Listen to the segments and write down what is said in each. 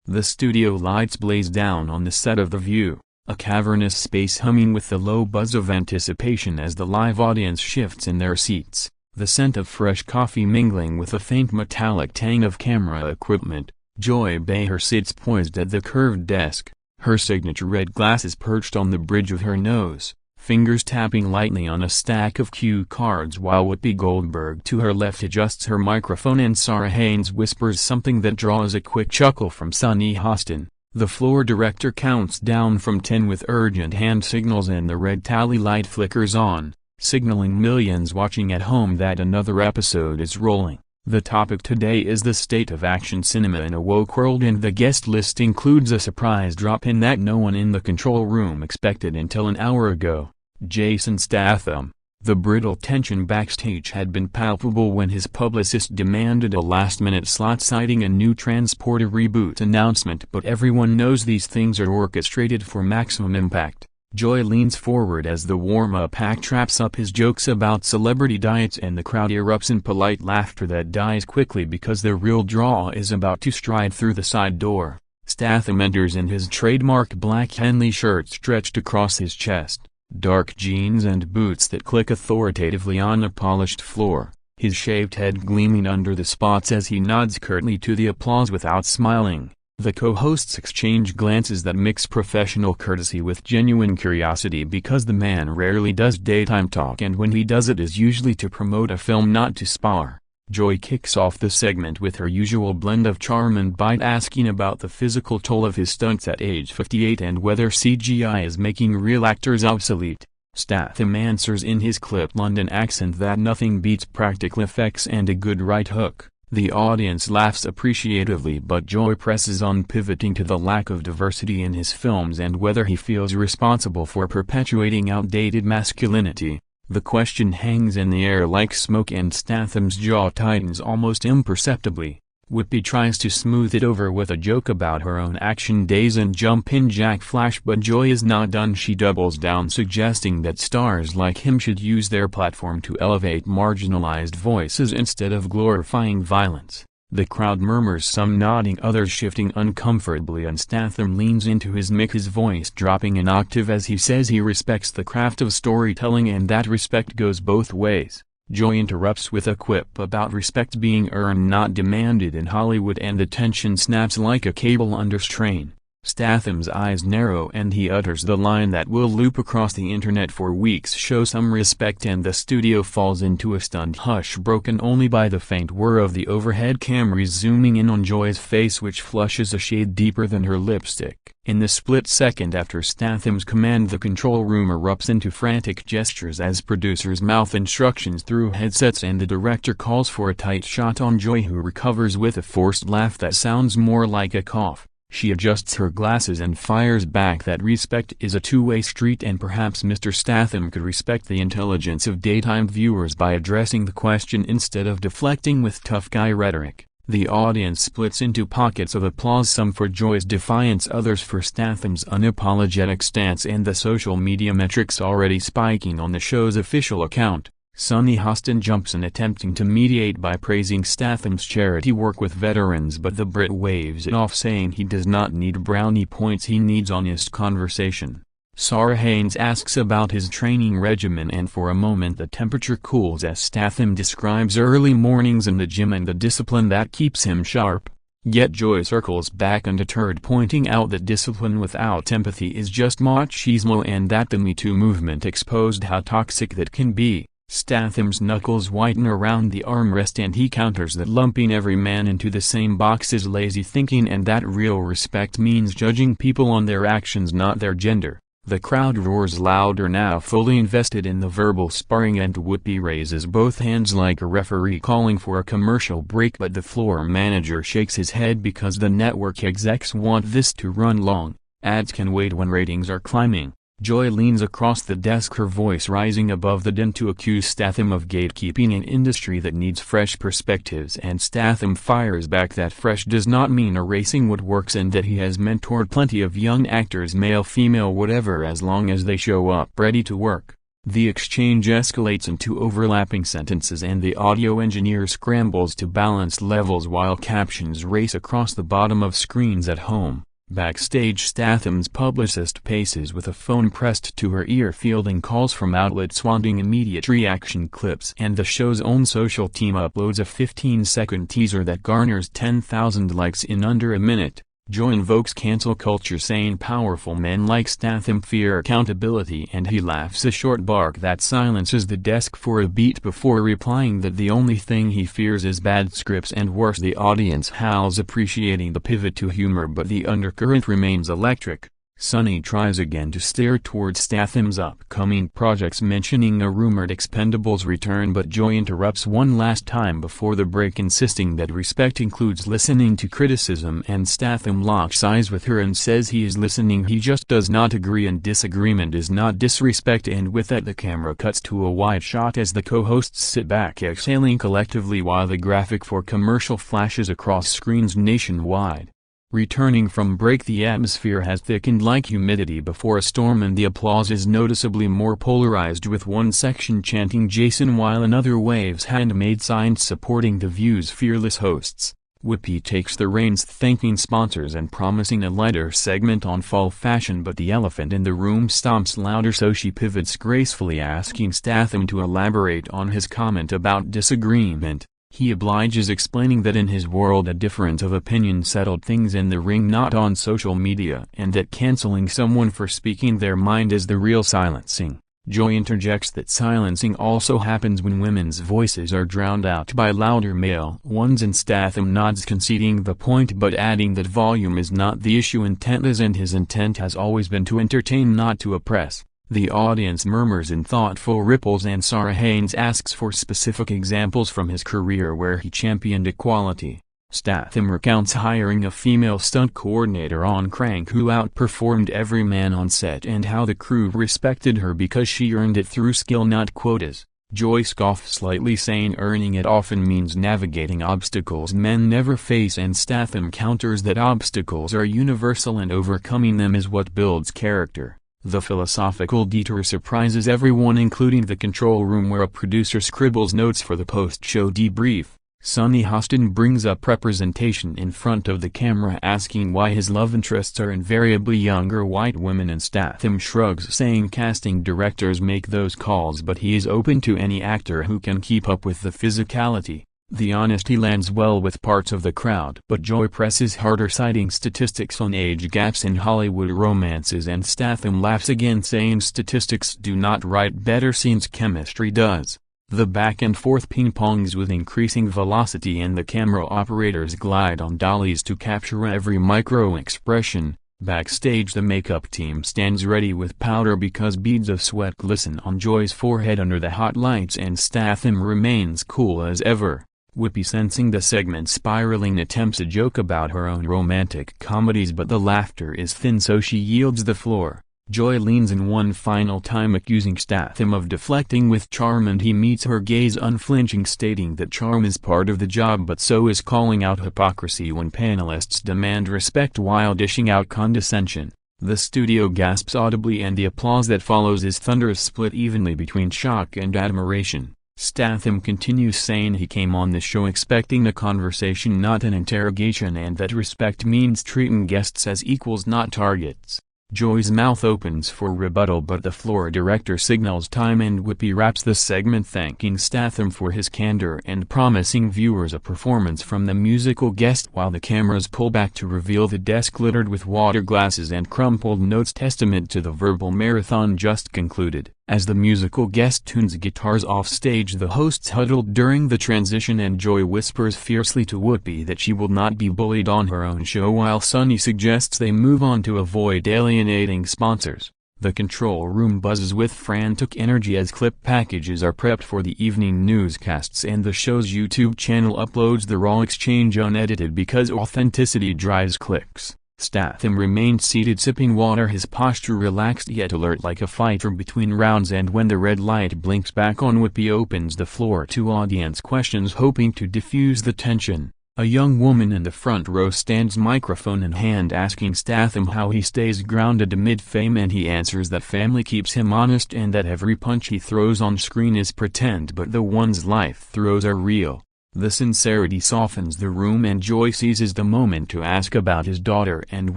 The studio lights blaze down on the set of The View, a cavernous space humming with the low buzz of anticipation as the live audience shifts in their seats, the scent of fresh coffee mingling with a faint metallic tang of camera equipment. Joy Behar sits poised at the curved desk, her signature red glasses perched on the bridge of her nose, fingers tapping lightly on a stack of cue cards while Whoopi Goldberg to her left adjusts her microphone and Sarah Haynes whispers something that draws a quick chuckle from Sunny Hostin. The floor director counts down from 10 with urgent hand signals and the red tally light flickers on, signaling millions watching at home that another episode is rolling. The topic today is the state of action cinema in a woke world, and the guest list includes a surprise drop-in that no one in the control room expected until an hour ago. Jason Statham. The brittle tension backstage had been palpable when his publicist demanded a last-minute slot citing a new Transporter reboot announcement, but everyone knows these things are orchestrated for maximum impact. Joy leans forward as the warm-up act wraps up his jokes about celebrity diets and the crowd erupts in polite laughter that dies quickly because the real draw is about to stride through the side door. Statham enters in his trademark black Henley shirt stretched across his chest, dark jeans and boots that click authoritatively on a polished floor, his shaved head gleaming under the spots as he nods curtly to the applause without smiling. The co-hosts exchange glances that mix professional courtesy with genuine curiosity because the man rarely does daytime talk, and when he does it is usually to promote a film, not to spar. Joy kicks off the segment with her usual blend of charm and bite, asking about the physical toll of his stunts at age 58 and whether CGI is making real actors obsolete. Statham answers in his clipped London accent that nothing beats practical effects and a good right hook. The audience laughs appreciatively, but Joy presses on, pivoting to the lack of diversity in his films and whether he feels responsible for perpetuating outdated masculinity. The question hangs in the air like smoke and Statham's jaw tightens almost imperceptibly. Whoopi tries to smooth it over with a joke about her own action days and jump-in Jack Flash, but Joy is not done. She doubles down, suggesting that stars like him should use their platform to elevate marginalized voices instead of glorifying violence. The crowd murmurs, some nodding, others shifting uncomfortably, and Statham leans into his mic, his voice dropping an octave as he says he respects the craft of storytelling and that respect goes both ways. Joy interrupts with a quip about respect being earned, not demanded in Hollywood, and the tension snaps like a cable under strain. Statham's eyes narrow and he utters the line that will loop across the internet for weeks: "Show some respect," and the studio falls into a stunned hush, broken only by the faint whir of the overhead cameras zooming in on Joy's face, which flushes a shade deeper than her lipstick. In the split second after Statham's command, the control room erupts into frantic gestures as producers mouth instructions through headsets and the director calls for a tight shot on Joy, who recovers with a forced laugh that sounds more like a cough. She adjusts her glasses and fires back that respect is a two-way street, and perhaps Mr. Statham could respect the intelligence of daytime viewers by addressing the question instead of deflecting with tough guy rhetoric. The audience splits into pockets of applause, some for Joy's defiance, others for Statham's unapologetic stance and the social media metrics already spiking on the show's official account. Sunny Hostin jumps in, attempting to mediate by praising Statham's charity work with veterans, but the Brit waves it off, saying he does not need brownie points, he needs honest conversation. Sarah Haynes asks about his training regimen, and for a moment the temperature cools as Statham describes early mornings in the gym and the discipline that keeps him sharp. Yet Joy circles back undeterred, pointing out that discipline without empathy is just machismo and that the Me Too movement exposed how toxic that can be. Statham's knuckles whiten around the armrest and he counters that lumping every man into the same box is lazy thinking and that real respect means judging people on their actions, not their gender. The crowd roars louder, now fully invested in the verbal sparring, and Whoopi raises both hands like a referee calling for a commercial break, but the floor manager shakes his head because the network execs want this to run long. Ads can wait when ratings are climbing. Joy leans across the desk, her voice rising above the din, to accuse Statham of gatekeeping an industry that needs fresh perspectives, and Statham fires back that fresh does not mean erasing what works and that he has mentored plenty of young actors, male, female, whatever, as long as they show up ready to work. The exchange escalates into overlapping sentences and the audio engineer scrambles to balance levels while captions race across the bottom of screens at home. Backstage, Statham's publicist paces with a phone pressed to her ear, fielding calls from outlets wanting immediate reaction clips, and the show's own social team uploads a 15-second teaser that garners 10,000 likes in under a minute. Joy invokes cancel culture, saying powerful men like Statham fear accountability, and he laughs a short bark that silences the desk for a beat before replying that the only thing he fears is bad scripts and worse. The audience howls, appreciating the pivot to humor, but the undercurrent remains electric. Sonny tries again to steer towards Statham's upcoming projects, mentioning a rumored Expendables return, but Joy interrupts one last time before the break, insisting that respect includes listening to criticism, and Statham locks eyes with her and says he is listening, he just does not agree, and disagreement is not disrespect. And with that, the camera cuts to a wide shot as the co-hosts sit back exhaling collectively while the graphic for commercial flashes across screens nationwide. Returning from break, the atmosphere has thickened like humidity before a storm, and the applause is noticeably more polarized, with one section chanting Jason while another waves handmade signs supporting the View's fearless hosts. Whoopi takes the reins, thanking sponsors and promising a lighter segment on fall fashion, but the elephant in the room stomps louder, so she pivots gracefully, asking Statham to elaborate on his comment about disagreement. He obliges, explaining that in his world a difference of opinion settled things in the ring, not on social media, and that canceling someone for speaking their mind is the real silencing. Joy interjects that silencing also happens when women's voices are drowned out by louder male ones, and Statham nods, conceding the point but adding that volume is not the issue, intent is, and his intent has always been to entertain, not to oppress. The audience murmurs in thoughtful ripples, and Sarah Haynes asks for specific examples from his career where he championed equality. Statham recounts hiring a female stunt coordinator on Crank who outperformed every man on set, and how the crew respected her because she earned it through skill, not quotas. Joy scoffs slightly, saying earning it often means navigating obstacles men never face, and Statham counters that obstacles are universal and overcoming them is what builds character. The philosophical detour surprises everyone, including the control room, where a producer scribbles notes for the post-show debrief. Sonny Hostin brings up representation in front of the camera, asking why his love interests are invariably younger white women, and Statham shrugs, saying casting directors make those calls, but he is open to any actor who can keep up with the physicality. The honesty lands well with parts of the crowd, but Joy presses harder, citing statistics on age gaps in Hollywood romances, and Statham laughs again, saying statistics do not write better scenes, chemistry does. The back and forth ping-pongs with increasing velocity, and the camera operators glide on dollies to capture every micro-expression. Backstage, the makeup team stands ready with powder because beads of sweat glisten on Joy's forehead under the hot lights, and Statham remains cool as ever. Whoopi, sensing the segment spiraling, attempts a joke about her own romantic comedies, but the laughter is thin, so she yields the floor. Joy leans in one final time, accusing Statham of deflecting with charm, and he meets her gaze unflinching, stating that charm is part of the job, but so is calling out hypocrisy when panelists demand respect while dishing out condescension. The studio gasps audibly, and the applause that follows is thunderous, split evenly between shock and admiration. Statham continues, saying he came on the show expecting a conversation, not an interrogation, and that respect means treating guests as equals, not targets. Joy's mouth opens for rebuttal, but the floor director signals time, and Whoopi wraps the segment thanking Statham for his candor and promising viewers a performance from the musical guest, while the cameras pull back to reveal the desk littered with water glasses and crumpled notes, testament to the verbal marathon just concluded. As the musical guest tunes guitars off stage, the hosts huddled during the transition, and Joy whispers fiercely to Whoopi that she will not be bullied on her own show, while Sonny suggests they move on to avoid alienating sponsors. The control room buzzes with frantic energy as clip packages are prepped for the evening newscasts, and the show's YouTube channel uploads the raw exchange unedited because authenticity drives clicks. Statham remained seated, sipping water, his posture relaxed yet alert like a fighter between rounds, and when the red light blinks back on, Whoopi opens the floor to audience questions, hoping to diffuse the tension. A young woman in the front row stands microphone in hand asking Statham how he stays grounded amid fame, and he answers that family keeps him honest and that every punch he throws on screen is pretend but the ones life throws are real. The sincerity softens the room and Joy seizes the moment to ask about his daughter and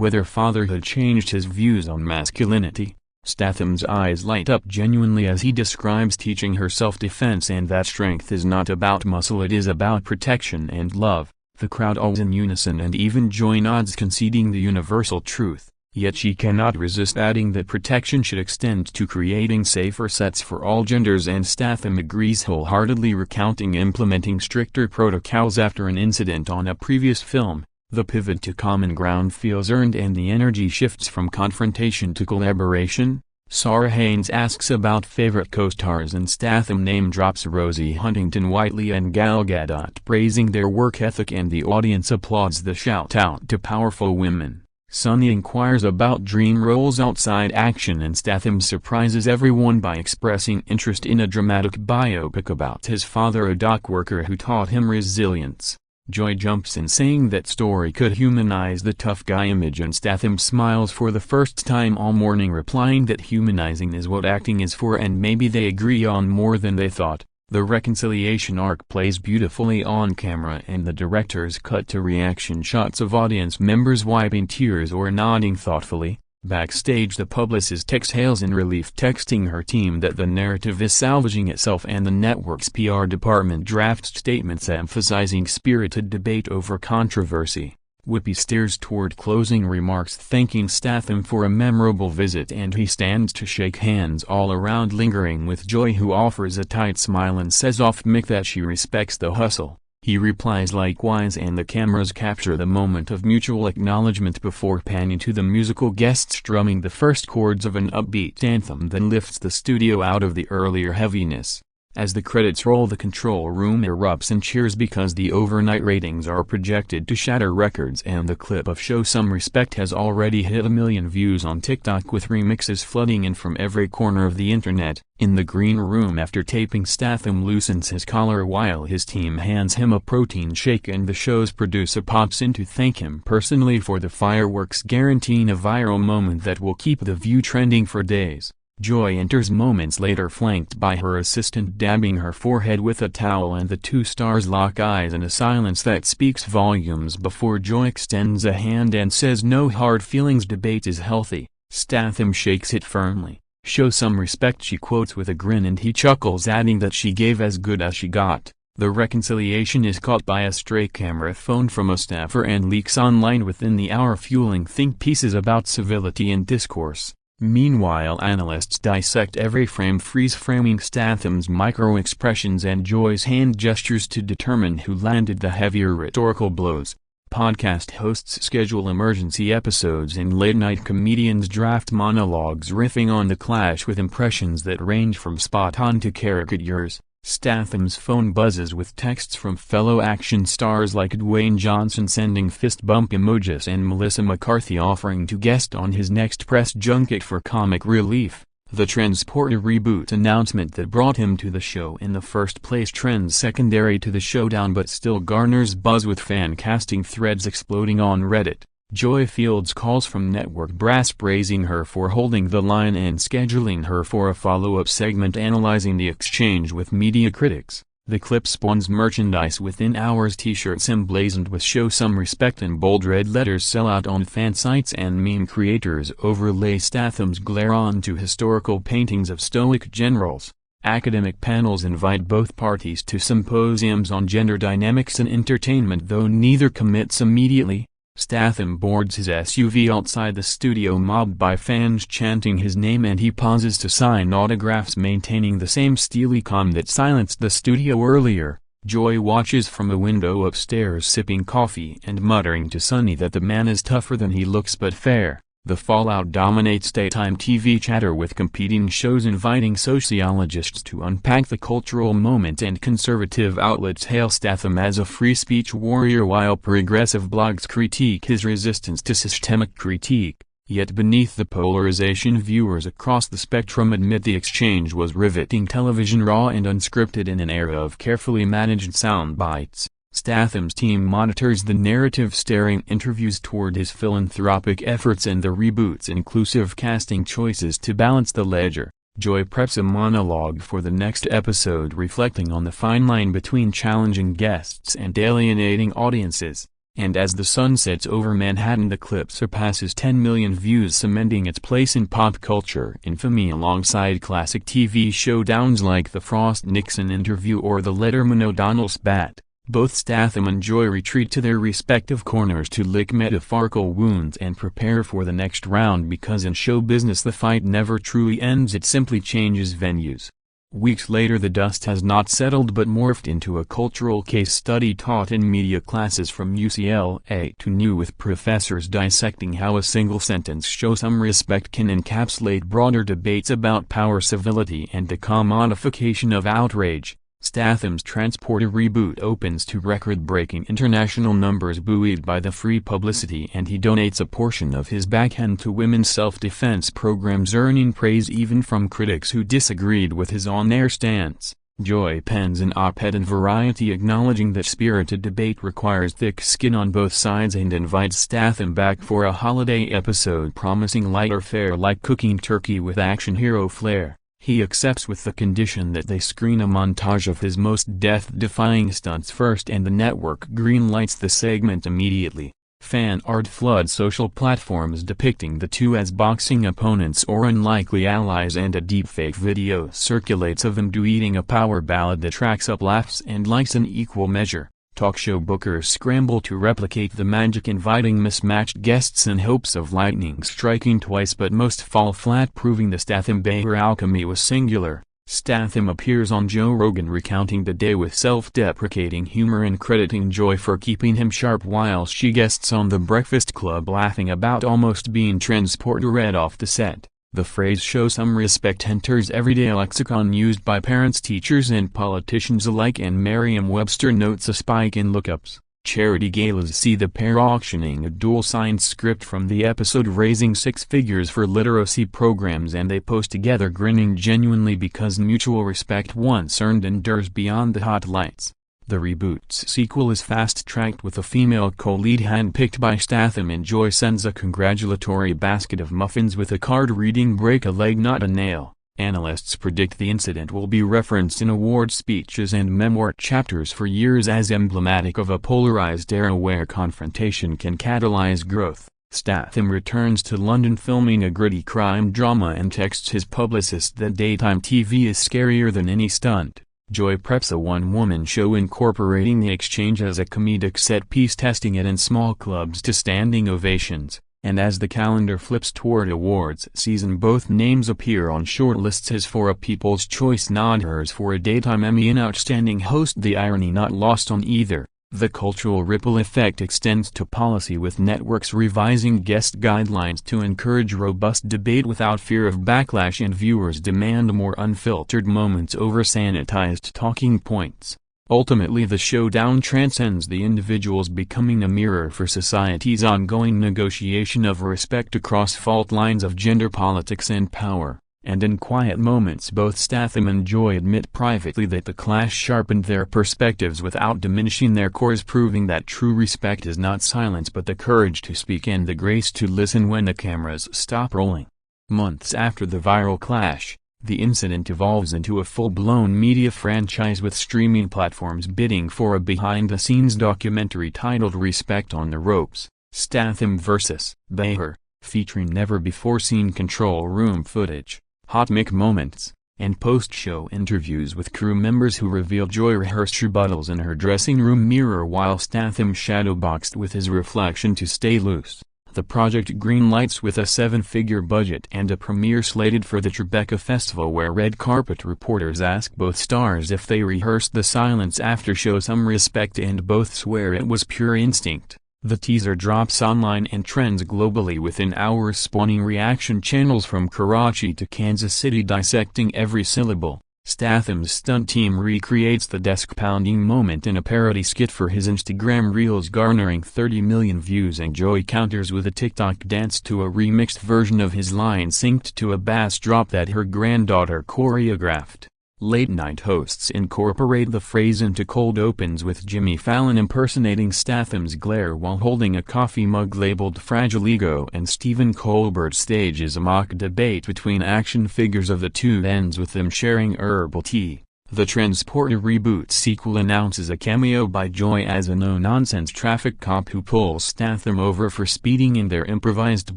whether fatherhood changed his views on masculinity. Statham's eyes light up genuinely as he describes teaching her self-defense and that strength is not about muscle, it is about protection and love. The crowd all in unison and even Joy nods, conceding the universal truth, yet she cannot resist adding that protection should extend to creating safer sets for all genders, and Statham agrees wholeheartedly, recounting implementing stricter protocols after an incident on a previous film. The pivot to common ground feels earned and the energy shifts from confrontation to collaboration. Sarah Haynes asks about favorite co-stars and Statham name drops Rosie Huntington, Whiteley and Gal Gadot, praising their work ethic, and the audience applauds the shout-out to powerful women. Sunny inquires about dream roles outside action and Statham surprises everyone by expressing interest in a dramatic biopic about his father, a dock worker who taught him resilience. Joy jumps in saying that story could humanize the tough guy image, and Statham smiles for the first time all morning, replying that humanizing is what acting is for, and maybe they agree on more than they thought. The reconciliation arc plays beautifully on camera and the directors cut to reaction shots of audience members wiping tears or nodding thoughtfully. Backstage, the publicist exhales in relief, texting her team that the narrative is salvaging itself, and the network's PR department drafts statements emphasizing spirited debate over controversy. Whoopi steers toward closing remarks, thanking Statham for a memorable visit, and he stands to shake hands all around, lingering with Joy, who offers a tight smile and says off mic that she respects the hustle. He replies likewise, and the cameras capture the moment of mutual acknowledgement before panning to the musical guests strumming the first chords of an upbeat anthem that lifts the studio out of the earlier heaviness. As the credits roll, the control room erupts in cheers because the overnight ratings are projected to shatter records, and the clip of Show Some Respect has already hit 1 million views on TikTok, with remixes flooding in from every corner of the internet. In the green room, after taping, Statham loosens his collar while his team hands him a protein shake, and the show's producer pops in to thank him personally for the fireworks, guaranteeing a viral moment that will keep The View trending for days. Joy enters moments later, flanked by her assistant dabbing her forehead with a towel, and the two stars lock eyes in a silence that speaks volumes before Joy extends a hand and says no hard feelings, debate is healthy. Statham shakes it firmly. Show some respect, she quotes with a grin, and he chuckles, adding that she gave as good as she got. The reconciliation is caught by a stray camera phone from a staffer and leaks online within the hour, fueling think pieces about civility and discourse. Meanwhile, analysts dissect every frame, freeze-framing Statham's micro-expressions and Joy's hand gestures to determine who landed the heavier rhetorical blows. Podcast hosts schedule emergency episodes and late-night comedians draft monologues riffing on the clash with impressions that range from spot-on to caricatures. Statham's phone buzzes with texts from fellow action stars like Dwayne Johnson sending fist bump emojis and Melissa McCarthy offering to guest on his next press junket for comic relief. The Transporter reboot announcement that brought him to the show in the first place trends secondary to the showdown but still garners buzz, with fan casting threads exploding on Reddit. Joy fields calls from network brass praising her for holding the line and scheduling her for a follow-up segment analyzing the exchange with media critics. The clip spawns merchandise within hours. T-shirts emblazoned with Show Some Respect in bold red letters sell out on fan sites, and meme creators overlay Statham's glare onto historical paintings of stoic generals. Academic panels invite both parties to symposiums on gender dynamics and entertainment, though neither commits immediately. Statham boards his SUV outside the studio, mobbed by fans chanting his name, and he pauses to sign autographs, maintaining the same steely calm that silenced the studio earlier. Joy watches from a window upstairs, sipping coffee and muttering to Sunny that the man is tougher than he looks but fair. The fallout dominates daytime TV chatter, with competing shows inviting sociologists to unpack the cultural moment, and conservative outlets hail Statham as a free speech warrior while progressive blogs critique his resistance to systemic critique. Yet beneath the polarization, viewers across the spectrum admit the exchange was riveting television, raw and unscripted in an era of carefully managed sound bites. Statham's team monitors the narrative, steering interviews toward his philanthropic efforts and the reboot's inclusive casting choices to balance the ledger. Joy preps a monologue for the next episode reflecting on the fine line between challenging guests and alienating audiences. And as the sun sets over Manhattan, the clip surpasses 10 million views, cementing its place in pop culture infamy alongside classic TV showdowns like the Frost-Nixon interview or the Letterman-O'Donnell spat. Both Statham and Joy retreat to their respective corners to lick metaphorical wounds and prepare for the next round, because in show business the fight never truly ends, it simply changes venues. Weeks later, the dust has not settled but morphed into a cultural case study taught in media classes from UCLA to New, with professors dissecting how a single sentence "show some respect" can encapsulate broader debates about power, civility and the commodification of outrage. Statham's Transporter reboot opens to record-breaking international numbers, buoyed by the free publicity, and he donates a portion of his backhand to women's self-defense programs, earning praise even from critics who disagreed with his on-air stance. Joy pens an op-ed in Variety acknowledging that spirited debate requires thick skin on both sides, and invites Statham back for a holiday episode promising lighter fare like cooking turkey with action hero flair. He accepts with the condition that they screen a montage of his most death-defying stunts first, and the network greenlights the segment immediately. Fan art floods social platforms depicting the two as boxing opponents or unlikely allies, and a deepfake video circulates of them duetting a power ballad that tracks up laughs and likes in equal measure. Talk show bookers scramble to replicate the magic, inviting mismatched guests in hopes of lightning striking twice, but most fall flat, proving the Statham-Behar alchemy was singular. Statham appears on Joe Rogan recounting the day with self-deprecating humor and crediting Joy for keeping him sharp, while she guests on The Breakfast Club laughing about almost being transported off the set. The phrase "show some respect" enters everyday lexicon used by parents, teachers and politicians alike, and Merriam-Webster notes a spike in lookups. Charity galas see the pair auctioning a dual-signed script from the episode, raising six figures for literacy programs, and they pose together grinning genuinely because mutual respect once earned endures beyond the hot lights. The reboot's sequel is fast-tracked with a female co-lead handpicked by Statham, and Joy sends a congratulatory basket of muffins with a card reading "break a leg not a nail." Analysts predict the incident will be referenced in award speeches and memoir chapters for years as emblematic of a polarized era where confrontation can catalyze growth. Statham returns to London filming a gritty crime drama and texts his publicist that daytime TV is scarier than any stunt. Joy preps a one-woman show incorporating the exchange as a comedic set-piece, testing it in small clubs to standing ovations. And as the calendar flips toward awards season, both names appear on shortlists as for a People's Choice nod, hers for a Daytime Emmy and Outstanding Host, the irony not lost on either. The cultural ripple effect extends to policy, with networks revising guest guidelines to encourage robust debate without fear of backlash, and viewers demand more unfiltered moments over sanitized talking points. Ultimately, the showdown transcends the individuals, becoming a mirror for society's ongoing negotiation of respect across fault lines of gender, politics and power. And in quiet moments, both Statham and Joy admit privately that the clash sharpened their perspectives without diminishing their cores, proving that true respect is not silence but the courage to speak and the grace to listen when the cameras stop rolling. Months after the viral clash, the incident evolves into a full-blown media franchise, with streaming platforms bidding for a behind-the-scenes documentary titled "Respect on the Ropes: Statham vs. Behar," featuring never-before-seen control room footage, hot mic moments, and post-show interviews with crew members who reveal Joy rehearsed rebuttals in her dressing room mirror while Statham shadowboxed with his reflection to stay loose. The project greenlights with a seven-figure budget and a premiere slated for the Tribeca Festival, where red carpet reporters ask both stars if they rehearsed the silence after "show some respect," and both swear it was pure instinct. The teaser drops online and trends globally within hours, spawning reaction channels from Karachi to Kansas City dissecting every syllable. Statham's stunt team recreates the desk-pounding moment in a parody skit for his Instagram Reels, garnering 30 million views, and Joy counters with a TikTok dance to a remixed version of his line synced to a bass drop that her granddaughter choreographed. Late-night hosts incorporate the phrase into cold opens, with Jimmy Fallon impersonating Statham's glare while holding a coffee mug labeled Fragile Ego, and Stephen Colbert stages a mock debate between action figures of the two, ends with them sharing herbal tea. The Transporter reboot sequel announces a cameo by Joy as a no-nonsense traffic cop who pulls Statham over for speeding, and their improvised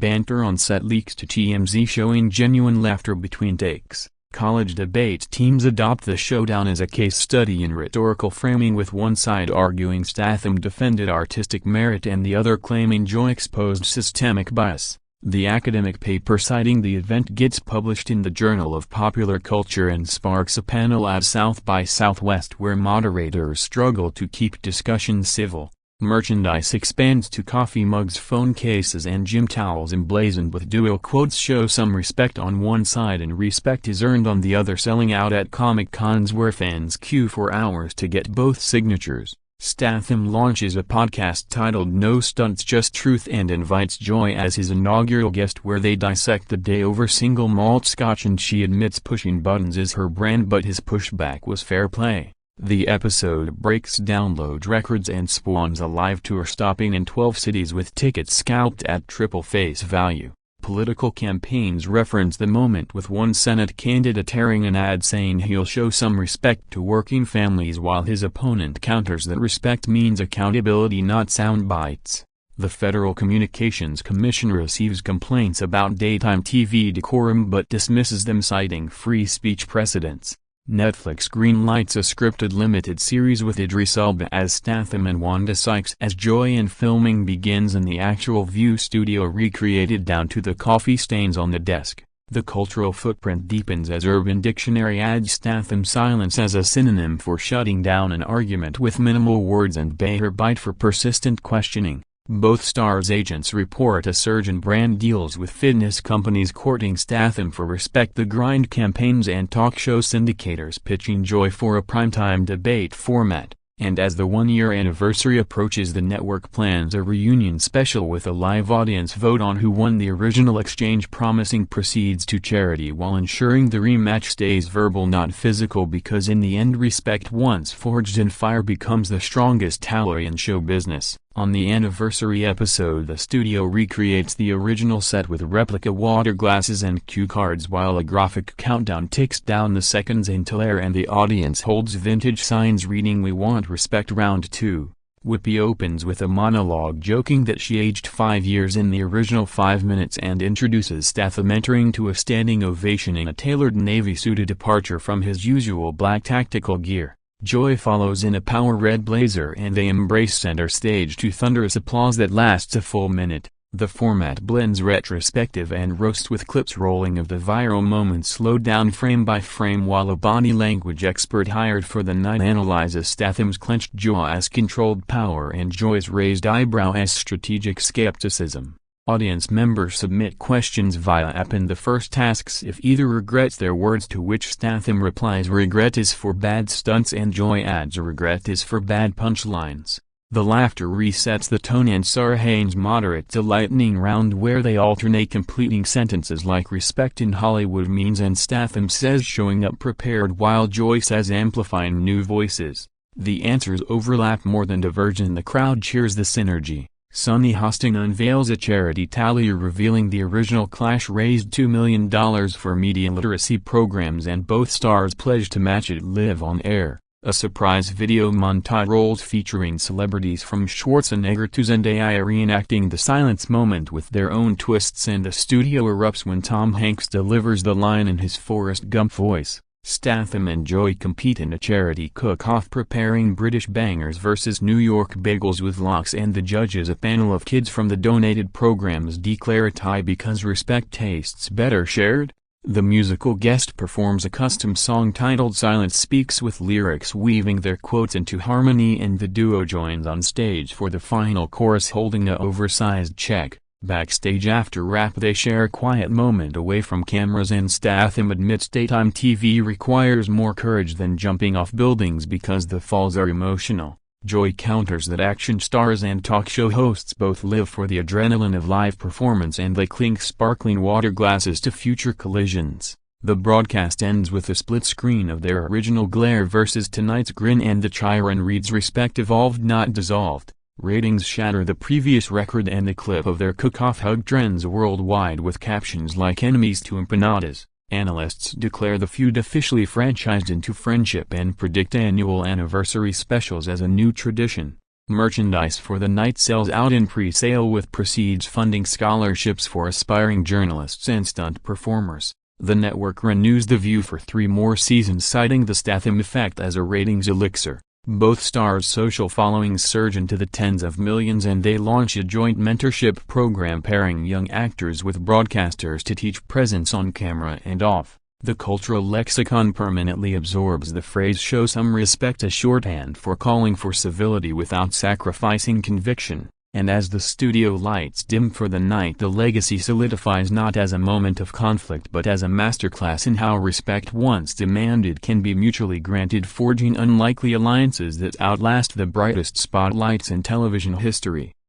banter on set leaks to TMZ, showing genuine laughter between takes. College debate teams adopt the showdown as a case study in rhetorical framing, with one side arguing Statham defended artistic merit and the other claiming Joy exposed systemic bias. The academic paper citing the event gets published in the Journal of Popular Culture and sparks a panel at South by Southwest where moderators struggle to keep discussions civil. Merchandise expands to coffee mugs, phone cases and gym towels emblazoned with dual quotes: "Show some respect" on one side and "respect is earned" on the other, selling out at Comic Cons where fans queue for hours to get both signatures. Statham launches a podcast titled No Stunts Just Truth and invites Joy as his inaugural guest, where they dissect the day over single malt scotch, and she admits pushing buttons is her brand but his pushback was fair play. The episode breaks download records and spawns a live tour stopping in 12 cities with tickets scalped at triple face value. Political campaigns reference the moment, with one Senate candidate airing an ad saying he'll show some respect to working families, while his opponent counters that respect means accountability, not sound bites. The Federal Communications Commission receives complaints about daytime TV decorum but dismisses them, citing free speech precedents. Netflix greenlights a scripted limited series with Idris Elba as Statham and Wanda Sykes as Joy, and filming begins in the actual View studio recreated down to the coffee stains on the desk. The cultural footprint deepens as Urban Dictionary adds Statham's silence as a synonym for shutting down an argument with minimal words, and Behar bite for persistent questioning. Both stars' agents report a surge in brand deals, with fitness companies courting Statham for Respect the Grind campaigns and talk show syndicators pitching Joy for a primetime debate format. And as the one-year anniversary approaches, the network plans a reunion special with a live audience vote on who won the original exchange, promising proceeds to charity while ensuring the rematch stays verbal not physical, because in the end respect once forged in fire becomes the strongest ally in show business. On the anniversary episode, the studio recreates the original set with replica water glasses and cue cards, while a graphic countdown ticks down the seconds until air, and the audience holds vintage signs reading "We Want Respect Round 2. Whoopi opens with a monologue joking that she aged 5 years in the original 5 minutes, and introduces Statham entering to a standing ovation in a tailored Navy suit, a departure from his usual black tactical gear. Joy follows in a power red blazer and they embrace center stage to thunderous applause that lasts a full minute. The format blends retrospective and roast, with clips rolling of the viral moments slowed down frame by frame, while a body language expert hired for the night analyzes Statham's clenched jaw as controlled power and Joy's raised eyebrow as strategic skepticism. Audience members submit questions via app, and the first asks if either regrets their words, to which Statham replies regret is for bad stunts, and Joy adds regret is for bad punchlines. The laughter resets the tone, and Sarah Haynes moderates a lightning round where they alternate completing sentences like "respect in Hollywood means," and Statham says "showing up prepared," while Joy says "amplifying new voices." The answers overlap more than diverge, and the crowd cheers the synergy. Sunny Hosting unveils a charity tally revealing the original Clash raised $2 million for media literacy programs, and both stars pledge to match it live on air. A surprise video montage rolls featuring celebrities from Schwarzenegger to Zendaya reenacting the silence moment with their own twists, and the studio erupts when Tom Hanks delivers the line in his Forrest Gump voice. Statham and Joy compete in a charity cook-off preparing British bangers versus New York bagels with lox, and the judges, a panel of kids from the donated programs, declare a tie because respect tastes better shared. The musical guest performs a custom song titled Silence Speaks, with lyrics weaving their quotes into harmony, and the duo joins on stage for the final chorus holding a oversized check. Backstage after rap they share a quiet moment away from cameras, and Statham admits daytime TV requires more courage than jumping off buildings because the falls are emotional. Joy counters that action stars and talk show hosts both live for the adrenaline of live performance, and they clink sparkling water glasses to future collisions. The broadcast ends with a split screen of their original glare versus tonight's grin, and the chyron reads respect evolved not dissolved. Ratings shatter the previous record, and a clip of their cook-off hug trends worldwide with captions like enemies to empanadas. Analysts declare the feud officially franchised into friendship and predict annual anniversary specials as a new tradition. Merchandise for the night sells out in pre-sale, with proceeds funding scholarships for aspiring journalists and stunt performers. The network renews The View for 3 more seasons, citing the Statham effect as a ratings elixir. Both stars' social followings surge into the tens of millions, and they launch a joint mentorship program pairing young actors with broadcasters to teach presence on camera and off. The cultural lexicon permanently absorbs the phrase "show some respect," a shorthand for calling for civility without sacrificing conviction. And as the studio lights dim for the night, the legacy solidifies, not as a moment of conflict but as a masterclass in how respect once demanded can be mutually granted, forging unlikely alliances that outlast the brightest spotlights in television history.